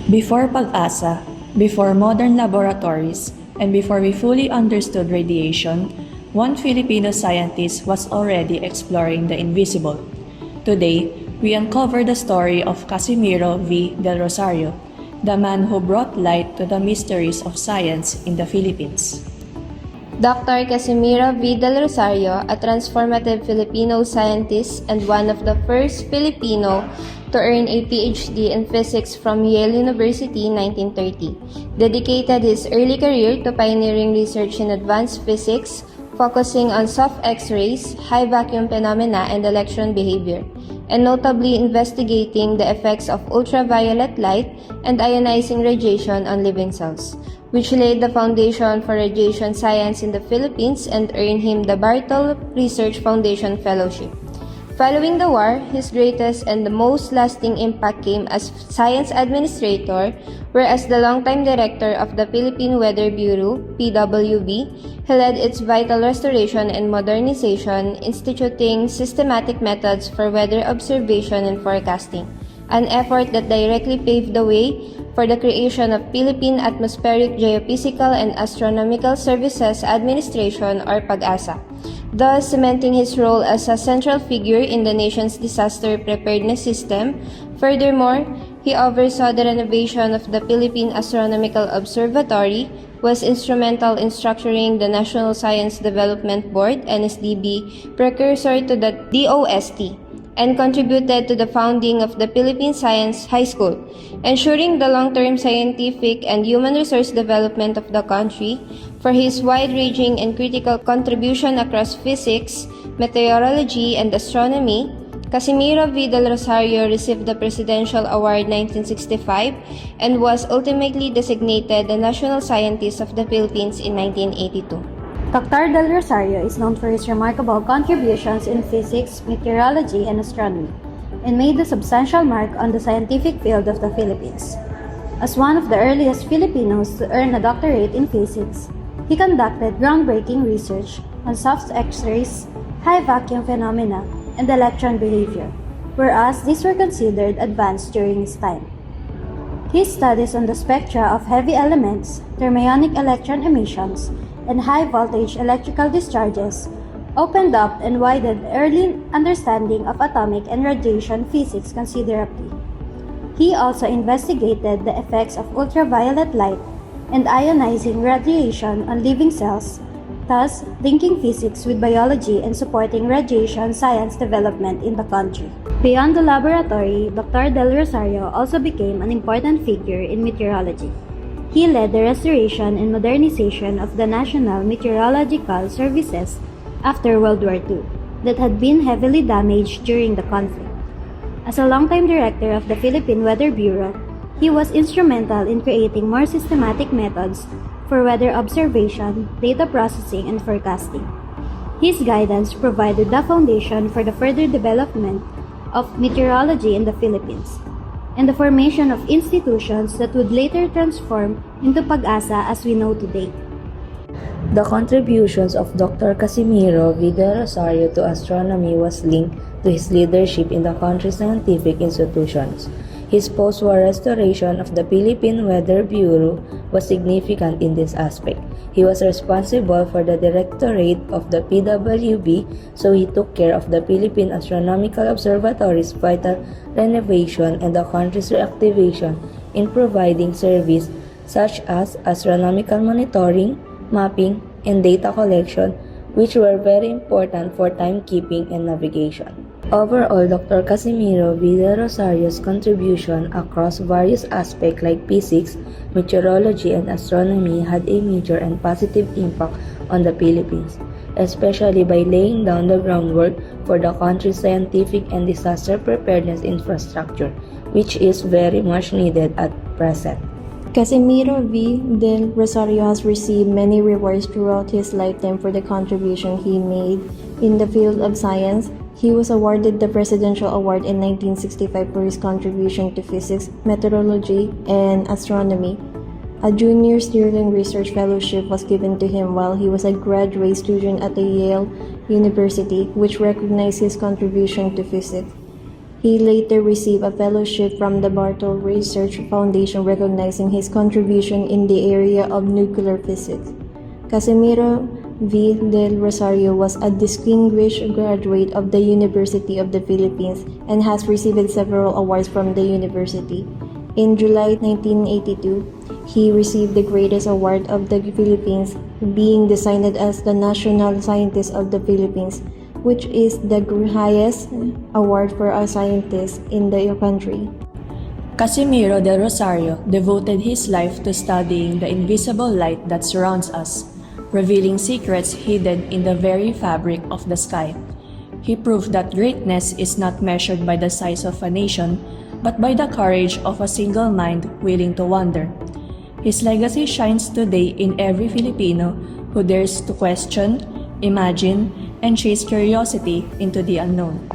Before pag-asa, before modern laboratories, and before we fully understood radiation, one Filipino scientist was already exploring the invisible. Today, we uncover the story of Casimiro V. del Rosario, the man who brought light to the mysteries of science in the Philippines. Dr. Casimiro V. del Rosario, a transformative Filipino scientist and one of the first Filipino to earn a PhD in physics from Yale University in 1930, dedicated his early career to pioneering research in advanced physics, focusing on soft X-rays, high vacuum phenomena, and electron behavior, and notably investigating the effects of ultraviolet light and ionizing radiation on living cells, which laid the foundation for radiation science in the Philippines and earned him the Bartol Research Foundation Fellowship. Following the war, his greatest and the most lasting impact came as science administrator, whereas the longtime director of the Philippine Weather Bureau, PWB, he led its vital restoration and modernization, instituting systematic methods for weather observation and forecasting, an effort that directly paved the way for the creation of Philippine Atmospheric Geophysical and Astronomical Services Administration or PAG-ASA, thus cementing his role as a central figure in the nation's disaster preparedness system. Furthermore, he oversaw the renovation of the Philippine Astronomical Observatory, was instrumental in structuring the National Science Development Board (NSDB), precursor to the DOST, and contributed to the founding of the Philippine Science High School, ensuring the long-term scientific and human resource development of the country. For his wide-ranging and critical contribution across physics, meteorology, and astronomy, Casimiro V. del Rosario received the Presidential Award 1965 and was ultimately designated the National Scientist of the Philippines in 1982. Dr. del Rosario is known for his remarkable contributions in physics, meteorology, and astronomy, and made a substantial mark on the scientific field of the Philippines. As one of the earliest Filipinos to earn a doctorate in physics, he conducted groundbreaking research on soft X-rays, high vacuum phenomena, and electron behavior, whereas these were considered advanced during his time. His studies on the spectra of heavy elements, thermionic electron emissions, and high-voltage electrical discharges opened up and widened early understanding of atomic and radiation physics considerably. He also investigated the effects of ultraviolet light and ionizing radiation on living cells, thus linking physics with biology and supporting radiation science development in the country. Beyond the laboratory, Dr. del Rosario also became an important figure in meteorology. He led the restoration and modernization of the National Meteorological Services after World War II that had been heavily damaged during the conflict. As a longtime director of the Philippine Weather Bureau, he was instrumental in creating more systematic methods for weather observation, data processing, and forecasting. His guidance provided the foundation for the further development of meteorology in the Philippines, and the formation of institutions that would later transform into PAG-ASA as we know today. The contributions of Dr. Casimiro V. del Rosario to astronomy was linked to his leadership in the country's scientific institutions. His post-war restoration of the Philippine Weather Bureau was significant in this aspect. He was responsible for the directorate of the PWB, so he took care of the Philippine Astronomical Observatory's vital renovation and the country's reactivation in providing service such as astronomical monitoring, mapping, and data collection, which were very important for timekeeping and navigation. Overall, Dr. Casimiro V. del Rosario's contribution across various aspects like physics, meteorology, and astronomy had a major and positive impact on the Philippines, especially by laying down the groundwork for the country's scientific and disaster preparedness infrastructure, which is very much needed at present. Casimiro V. del Rosario has received many rewards throughout his lifetime for the contribution he made in the field of science. He was awarded the Presidential Award in 1965 for his contribution to physics, meteorology, and astronomy. A junior Shierlyn Research Fellowship was given to him while he was a graduate student at the Yale University, which recognized his contribution to physics. He later received a fellowship from the Bartle Research Foundation recognizing his contribution in the area of nuclear physics. Casimiro V. del Rosario was a distinguished graduate of the University of the Philippines and has received several awards from the university. In July 1982, he received the greatest award of the Philippines, being designated as the National Scientist of the Philippines, which is the highest award for a scientist in the country. Casimiro del Rosario devoted his life to studying the invisible light that surrounds us, revealing secrets hidden in the very fabric of the sky. He proved that greatness is not measured by the size of a nation, but by the courage of a single mind willing to wonder. His legacy shines today in every Filipino who dares to question, imagine, and chase curiosity into the unknown.